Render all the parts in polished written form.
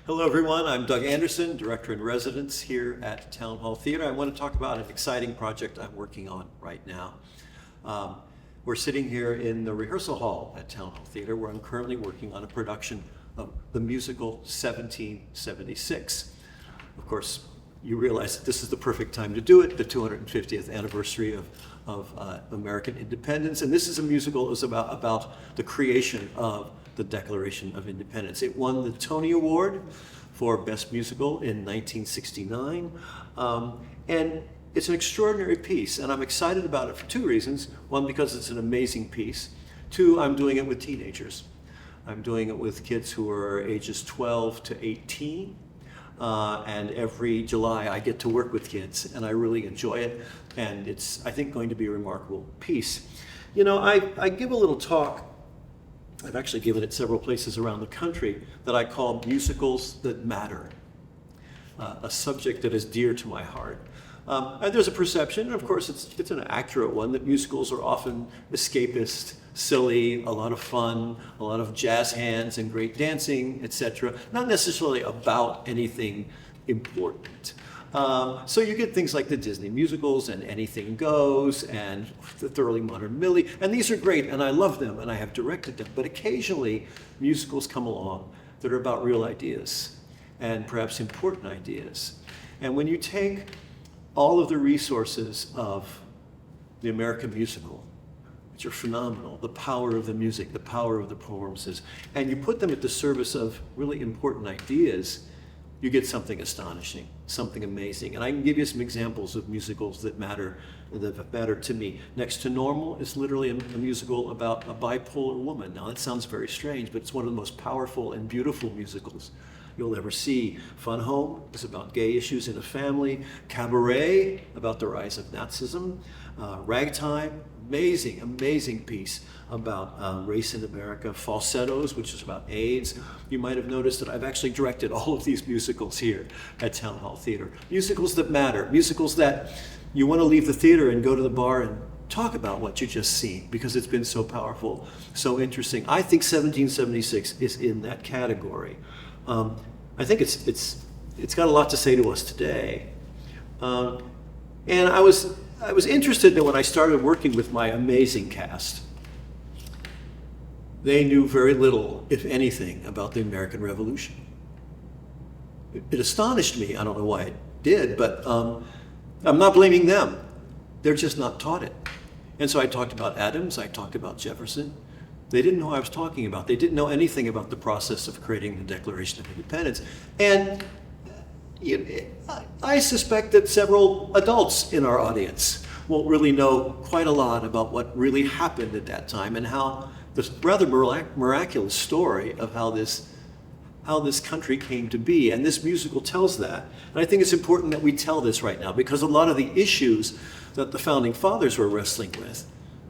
Hello, everyone. I'm Doug Anderson, Director in Residence here at Town Hall Theater. I want to talk about an exciting project I'm working on right now. We're sitting here in the rehearsal hall at Town Hall Theater, where I'm currently working on a production of the musical 1776. Of course, you realize that this is the perfect time to do it, the 250th anniversary of American independence. And this is a musical that's about the creation of the Declaration of Independence. It won the Tony Award for Best Musical in 1969. And it's an extraordinary piece, and I'm excited about it for two reasons. One, because it's an amazing piece. Two, I'm doing it with teenagers. I'm doing it with kids who are ages 12 to 18. And every July I get to work with kids, and I really enjoy it. And it's, I think, going to be a remarkable piece. You know, I give a little talk. I've actually given it several places around the country that I call Musicals That Matter, a subject that is dear to my heart. And there's a perception, and of course it's an accurate one, that musicals are often escapist, silly, a lot of fun, a lot of jazz hands and great dancing, etc. Not necessarily about anything important. So you get things like the Disney musicals and Anything Goes and the Thoroughly Modern Millie, and these are great, and I love them, and I have directed them. But occasionally, musicals come along that are about real ideas, and perhaps important ideas. And when you take all of the resources of the American musical, which are phenomenal, the power of the music, the power of the performances, and you put them at the service of really important ideas, you get something astonishing, something amazing. And I can give you some examples of musicals that matter to me. Next to Normal is literally a musical about a bipolar woman. Now that sounds very strange, but it's one of the most powerful and beautiful musicals you'll ever see. Fun Home is about gay issues in a family. Cabaret, about the rise of Nazism. Ragtime, amazing piece about race in America. Falsettos, which is about AIDS. You might have noticed that I've actually directed all of these musicals here at Town Hall Theater. Musicals that matter, musicals that you want to leave the theater and go to the bar and talk about what you just seen, because it's been so powerful, so interesting. I think 1776 is in that category. I think it's got a lot to say to us today. And I was interested that when I started working with my amazing cast, they knew very little, if anything, about the American Revolution. It astonished me. I don't know why it did, but I'm not blaming them. They're just not taught it. And so I talked about Adams, I talked about Jefferson. They didn't know what I was talking about. They didn't know anything about the process of creating the Declaration of Independence. And I suspect that several adults in our audience won't really know quite a lot about what really happened at that time and how this rather miraculous story of how this country came to be. And this musical tells that. And I think it's important that we tell this right now, because a lot of the issues that the Founding Fathers were wrestling with,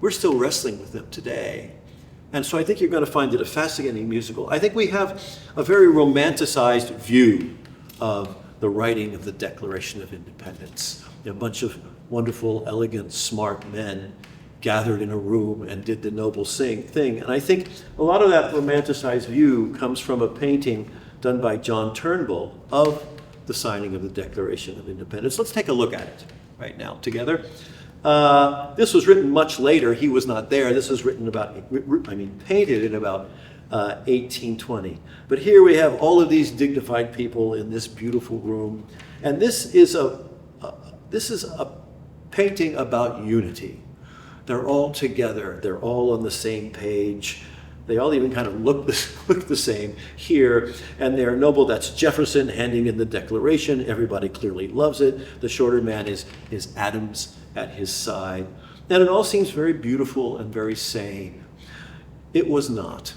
we're still wrestling with them today. And so I think you're going to find it a fascinating musical. I think we have a very romanticized view of the writing of the Declaration of Independence. A bunch of wonderful, elegant, smart men gathered in a room and did the noble thing. And I think a lot of that romanticized view comes from a painting done by John Turnbull of the signing of the Declaration of Independence. Let's take a look at it right now together. This was written much later. He was not there. This was painted in about 1820. But here we have all of these dignified people in this beautiful room. And this is a painting about unity. They're all together. They're all on the same page. They all even kind of look the same here. And they're noble. That's Jefferson handing in the Declaration. Everybody clearly loves it. The shorter man is Adams at his side. And it all seems very beautiful and very sane. It was not.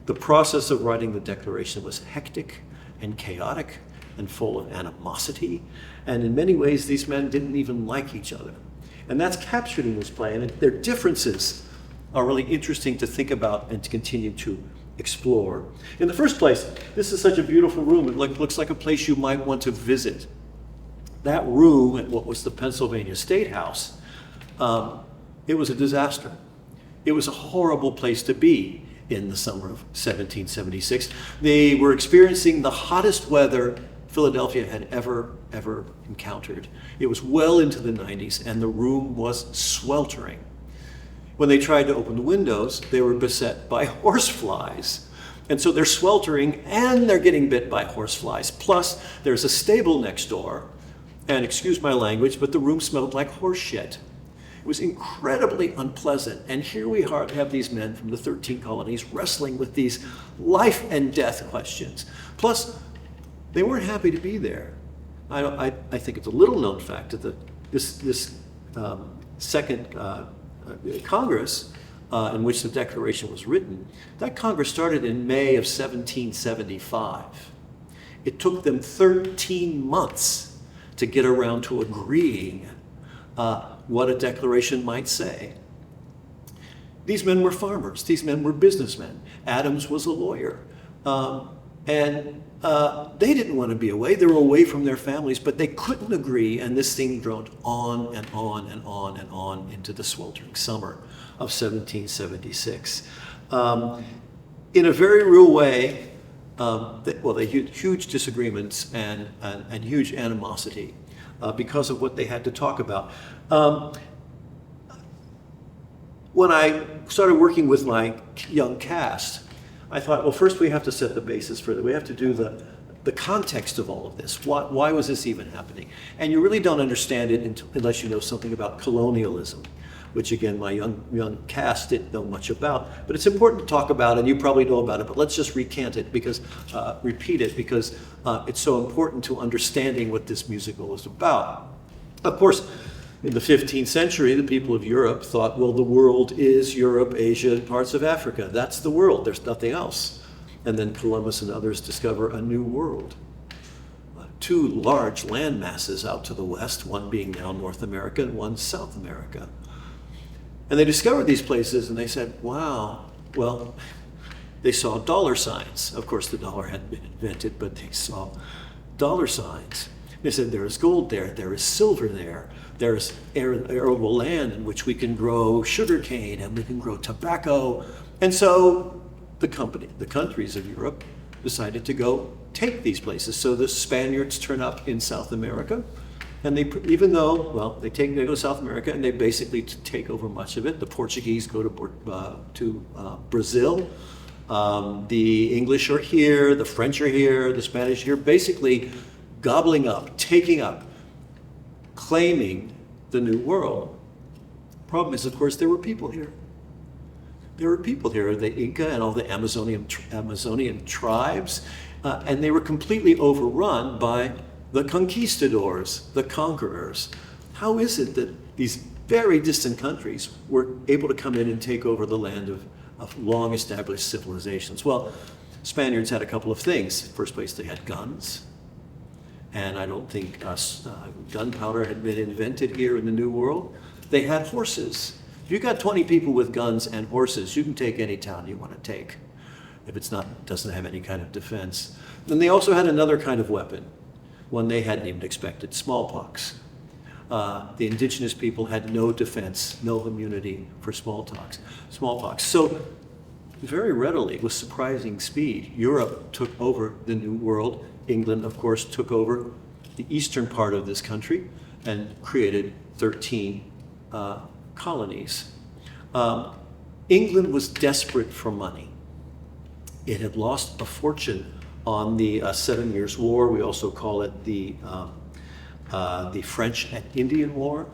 The process of writing the Declaration was hectic and chaotic and full of animosity. And in many ways, these men didn't even like each other. And that's captured in this play. And their differences are really interesting to think about and to continue to explore. In the first place, this is such a beautiful room. It looks like a place you might want to visit. That room at what was the Pennsylvania State House, it was a disaster. It was a horrible place to be. in the summer of 1776. They were experiencing the hottest weather Philadelphia had ever encountered. It was well into the 90s, and the room was sweltering. When they tried to open the windows, they were beset by horseflies. And so they're sweltering and they're getting bit by horseflies. Plus, there's a stable next door. And excuse my language, but the room smelled like horse shit. It was incredibly unpleasant. And here we have these men from the 13 colonies wrestling with these life and death questions. Plus, they weren't happy to be there. I think it's a little known fact that this second Congress in which the Declaration was written, that Congress started in May of 1775. It took them 13 months to get around to agreeing what a declaration might say. These men were farmers. These men were businessmen. Adams was a lawyer. And they didn't want to be away. They were away from their families, but they couldn't agree, and this thing droned on and on and on and on into the sweltering summer of 1776. In a very real way, they had huge disagreements and huge animosity because of what they had to talk about. When I started working with my young cast, I thought, well, first we have to set the basis for it. We have to do the context of all of this. Why was this even happening? And you really don't understand it unless you know something about colonialism, which again, my young cast didn't know much about. But it's important to talk about, and you probably know about it, but let's just repeat it because it's so important to understanding what this musical is about. Of course, in the 15th century, the people of Europe thought, well, the world is Europe, Asia, and parts of Africa. That's the world. There's nothing else. And then Columbus and others discover a new world. Two large land masses out to the west, one being now North America and one South America. And they discovered these places and they said, wow, well, they saw dollar signs. Of course, the dollar hadn't been invented, but they saw dollar signs. They said, there is gold there, there is silver there. There's arable land in which we can grow sugarcane and we can grow tobacco. And so the countries of Europe decided to go take these places. So the Spaniards turn up in South America, and they go to South America and they basically take over much of it. The Portuguese go to Brazil. The English are here, the French are here, the Spanish are here, basically gobbling up, taking up, claiming the new world. Problem is, of course, there were people here. There were people here, the Inca and all the Amazonian tribes, and they were completely overrun by the conquistadors, the conquerors. How is it that these very distant countries were able to come in and take over the land of long-established civilizations? Well, Spaniards had a couple of things. First place, they had guns. And I don't think gunpowder had been invented here in the New World. They had horses. If you got 20 people with guns and horses, you can take any town you want to take, if it's doesn't have any kind of defense. Then they also had another kind of weapon, one they hadn't even expected: smallpox. The indigenous people had no defense, no immunity for smallpox. So very readily, with surprising speed, Europe took over the New World. England, of course, took over the eastern part of this country and created 13 colonies. England was desperate for money. It had lost a fortune on the 7 Years' War. We also call it the French and Indian War.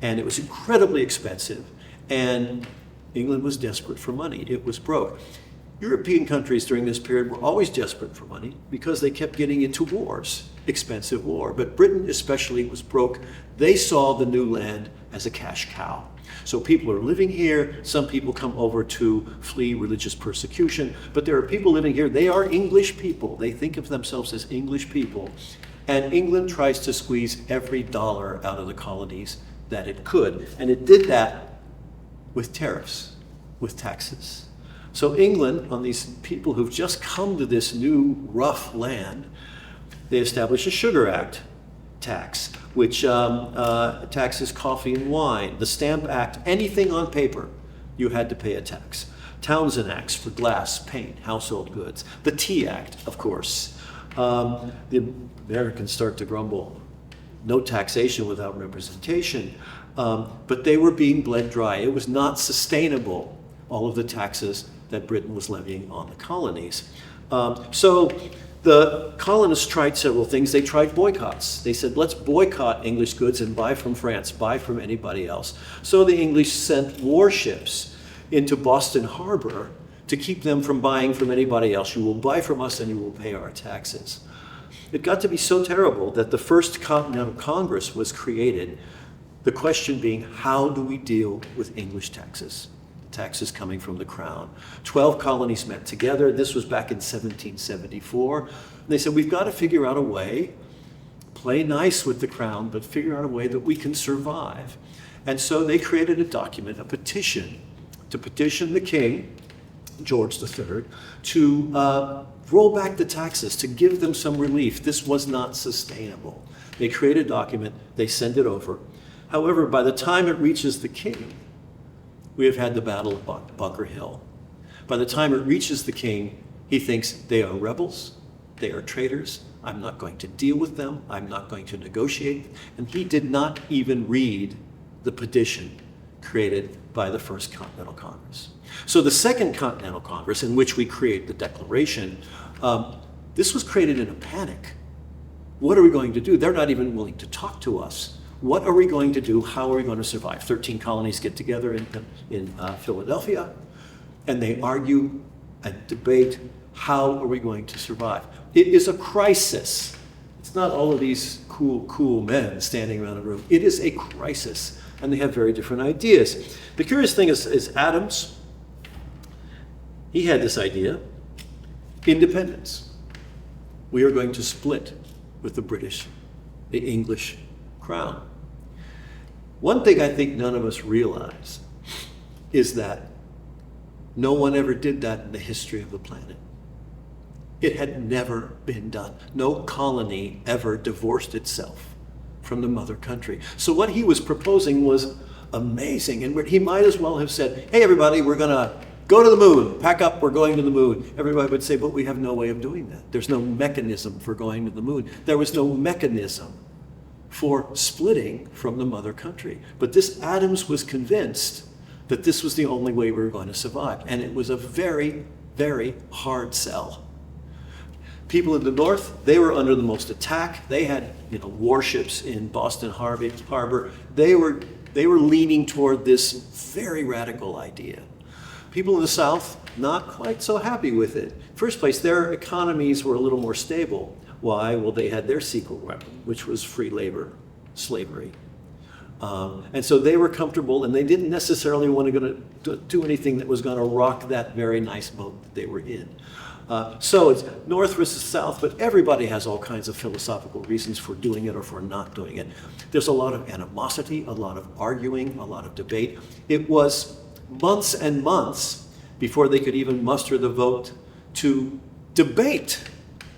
And it was incredibly expensive. And England was desperate for money. It was broke. European countries during this period were always desperate for money because they kept getting into wars, expensive war. But Britain especially was broke. They saw the new land as a cash cow. So people are living here. Some people come over to flee religious persecution. But there are people living here. They are English people. They think of themselves as English people. And England tries to squeeze every dollar out of the colonies that it could. And it did that with tariffs, with taxes. So England, on these people who've just come to this new rough land, they established a Sugar Act tax, which taxes coffee and wine. The Stamp Act, anything on paper, you had to pay a tax. Townshend Acts for glass, paint, household goods. The Tea Act, of course. The Americans start to grumble. No taxation without representation. But they were being bled dry. It was not sustainable, all of the taxes that Britain was levying on the colonies. So the colonists tried several things. They tried boycotts. They said, let's boycott English goods and buy from France, buy from anybody else. So the English sent warships into Boston Harbor to keep them from buying from anybody else. You will buy from us and you will pay our taxes. It got to be so terrible that the first Continental Congress was created, the question being, how do we deal with English taxes? Taxes coming from the crown. 12 colonies met together. This was back in 1774. They said, we've got to figure out a way, play nice with the crown, but figure out a way that we can survive. And so they created a document, a petition, to petition the king, George III, to roll back the taxes, to give them some relief. This was not sustainable. They create a document, they send it over. However, by the time it reaches the king, we have had the Battle of Bunker Hill. By the time it reaches the king, he thinks they are rebels, they are traitors, I'm not going to deal with them, I'm not going to negotiate. And he did not even read the petition created by the First Continental Congress. So the Second Continental Congress, in which we create the Declaration, this was created in a panic. What are we going to do? They're not even willing to talk to us. What are we going to do? How are we going to survive? 13 colonies get together in Philadelphia, and they argue and debate, how are we going to survive? It is a crisis. It's not all of these cool men standing around a room. It is a crisis, and they have very different ideas. The curious thing is Adams, he had this idea, independence. We are going to split with the British, the English crown. One thing I think none of us realize is that no one ever did that in the history of the planet. It had never been done. No colony ever divorced itself from the mother country. So what he was proposing was amazing, and he might as well have said, hey everybody, we're gonna go to the moon, pack up, we're going to the moon. Everybody would say, but we have no way of doing that. There's no mechanism for going to the moon. There was no mechanism for splitting from the mother country. But this Adams was convinced that this was the only way we were going to survive. And it was a very, very hard sell. People in the North, they were under the most attack. They had, warships in Boston Harbor. They were leaning toward this very radical idea. People in the South, not quite so happy with it. First place, their economies were a little more stable. Why? Well, they had their secret weapon, which was free labor, slavery. And so they were comfortable, and they didn't necessarily want to do anything that was going to rock that very nice boat that they were in. So it's North versus South, but everybody has all kinds of philosophical reasons for doing it or for not doing it. There's a lot of animosity, a lot of arguing, a lot of debate. It was months and months before they could even muster the vote to debate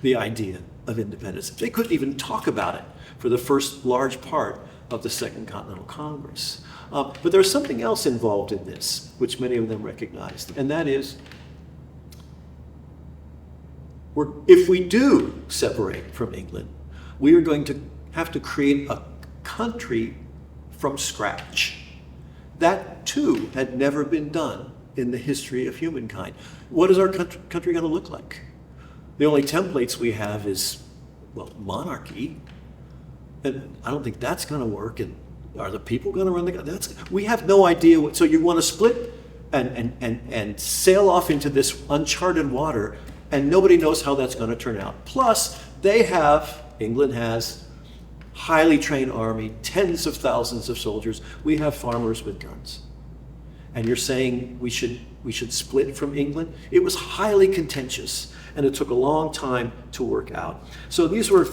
the idea of independence. They couldn't even talk about it for the first large part of the Second Continental Congress. But there's something else involved in this, which many of them recognized, and that is, if we do separate from England, we are going to have to create a country from scratch. That, too, had never been done in the history of humankind. What is our country going to look like? The only templates we have is, monarchy. And I don't think that's going to work. And are the people going to run the country? We have no idea. So you want to split and sail off into this uncharted water, and nobody knows how that's going to turn out. Plus, England has highly trained army, tens of thousands of soldiers. We have farmers with guns. And you're saying we should split from England? It was highly contentious, and it took a long time to work out. So these were,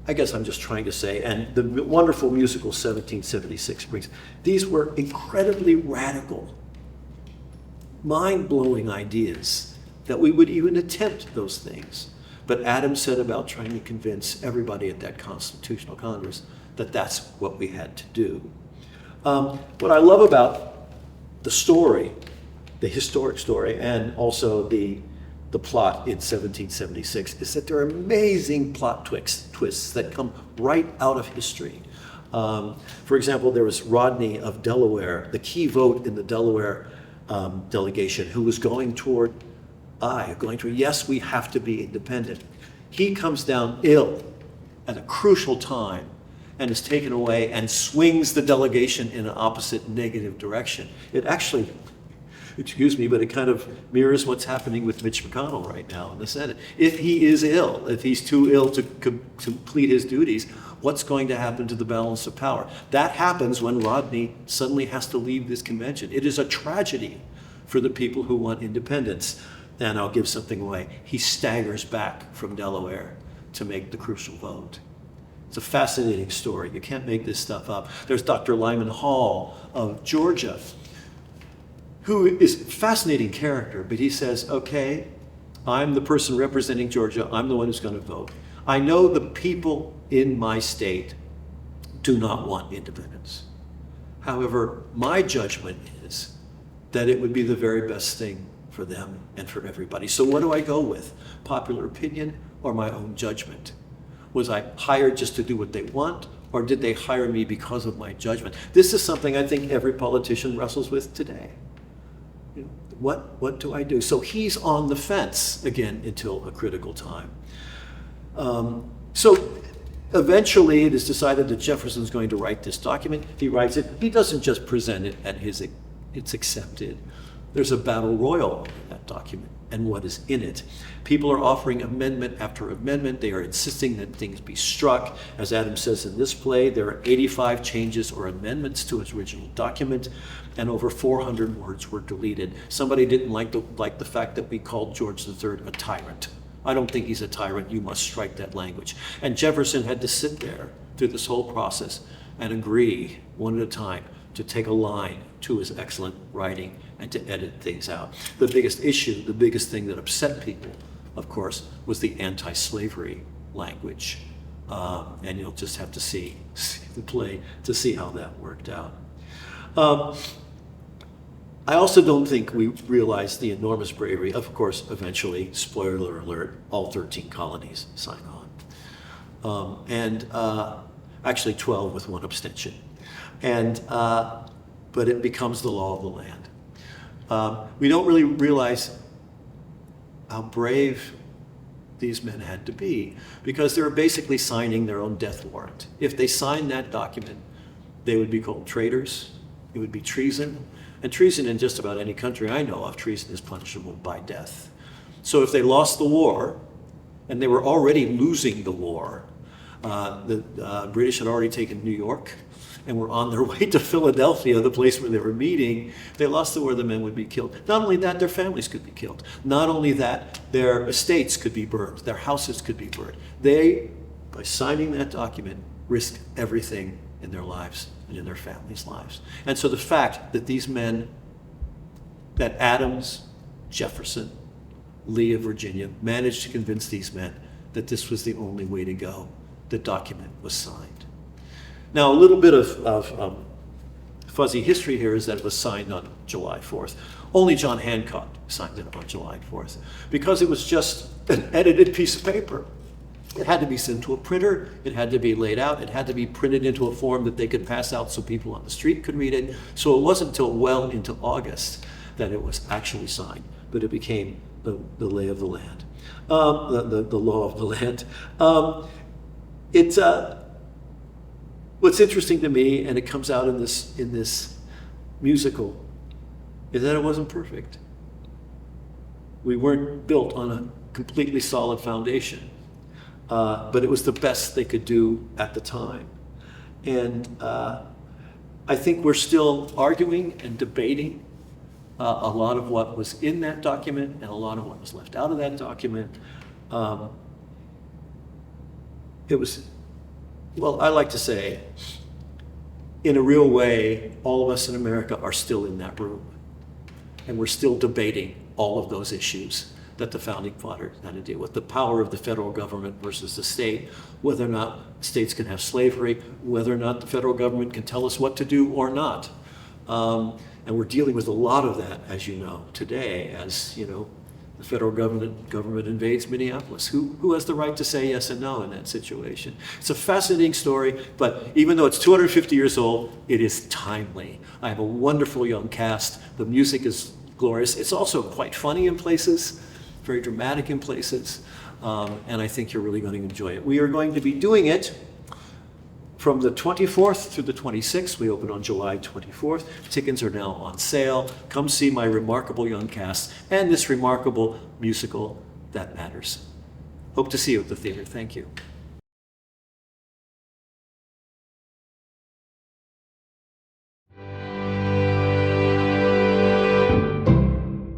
I guess I'm just trying to say, and the wonderful musical 1776 brings, these were incredibly radical, mind-blowing ideas that we would even attempt those things. But Adams said about trying to convince everybody at that Constitutional Congress that that's what we had to do. What I love about the story the historic story and also the plot in 1776 is that there are amazing plot twists that come right out of history. For example, there was Rodney of Delaware, the key vote in the Delaware delegation, who was going toward yes, we have to be independent. He comes down ill at a crucial time and is taken away and swings the delegation in an opposite negative direction. It actually, excuse me, but it kind of mirrors what's happening with Mitch McConnell right now in the Senate. If he is ill, if he's too ill to complete his duties, what's going to happen to the balance of power? That happens when Rodney suddenly has to leave this convention. It is a tragedy for the people who want independence. And I'll give something away. He staggers back from Delaware to make the crucial vote. It's a fascinating story. You can't make this stuff up. There's Dr. Lyman Hall of Georgia, who is a fascinating character, but he says, okay, I'm the person representing Georgia. I'm the one who's going to vote. I know the people in my state do not want independence. However, my judgment is that it would be the very best thing for them and for everybody. So what do I go with? Popular opinion or my own judgment? Was I hired just to do what they want, or did they hire me because of my judgment? This is something I think every politician wrestles with today. You know, what do I do? So he's on the fence again until a critical time. So eventually it is decided that Jefferson's going to write this document. He writes it. He doesn't just present it and it's accepted. There's a battle royal in that document and what is in it. People are offering amendment after amendment. They are insisting that things be struck. As Adam says in this play, there are 85 changes or amendments to his original document, and over 400 words were deleted. Somebody didn't like the fact that we called George III a tyrant. I don't think he's a tyrant. You must strike that language. And Jefferson had to sit there through this whole process and agree one at a time to take a line to his excellent writing and to edit things out. The biggest issue, the biggest thing that upset people, of course, was the anti-slavery language. And you'll just have to see the play to see how that worked out. I also don't think we realize the enormous bravery. Of course, eventually, spoiler alert, all 13 colonies sign on. Actually 12 with one abstention. But it becomes the law of the land. We don't really realize how brave these men had to be, because they were basically signing their own death warrant. If they signed that document, they would be called traitors. It would be treason. And treason in just about any country I know of, treason is punishable by death. So if they lost the war, and they were already losing the war, the British had already taken New York, and were on their way to Philadelphia, the place where they were meeting. They lost the war, the men would be killed. Not only that, their families could be killed. Not only that, their estates could be burned. Their houses could be burned. They, by signing that document, risked everything in their lives and in their families' lives. And so the fact that these men, that Adams, Jefferson, Lee of Virginia, managed to convince these men that this was the only way to go, the document was signed. Now, a little bit of fuzzy history here is that it was signed on July 4th. Only John Hancock signed it on July 4th because it was just an edited piece of paper. It had to be sent to a printer. It had to be laid out. It had to be printed into a form that they could pass out so people on the street could read it. So it wasn't until well into August that it was actually signed, but it became the lay of the land, the law of the land. What's interesting to me, and it comes out in this musical, is that it wasn't perfect. We weren't built on a completely solid foundation, but it was the best they could do at the time. And I think we're still arguing and debating a lot of what was in that document and a lot of what was left out of that document. It was, well, I like to say, in a real way, all of us in America are still in that room. And we're still debating all of those issues that the founding fathers had to deal with. The power of the federal government versus the state, whether or not states can have slavery, whether or not the federal government can tell us what to do or not. And we're dealing with a lot of that, as you know, today, as you know, the federal government invades Minneapolis. Who has the right to say yes and no in that situation? It's a fascinating story, but even though it's 250 years old, it is timely. I have a wonderful young cast. The music is glorious. It's also quite funny in places, very dramatic in places, and I think you're really going to enjoy it. We are going to be doing it from the 24th through the 26th. We open on July 24th. Tickets are now on sale. Come see my remarkable young cast and this remarkable musical that matters. Hope to see you at the theater. Thank you.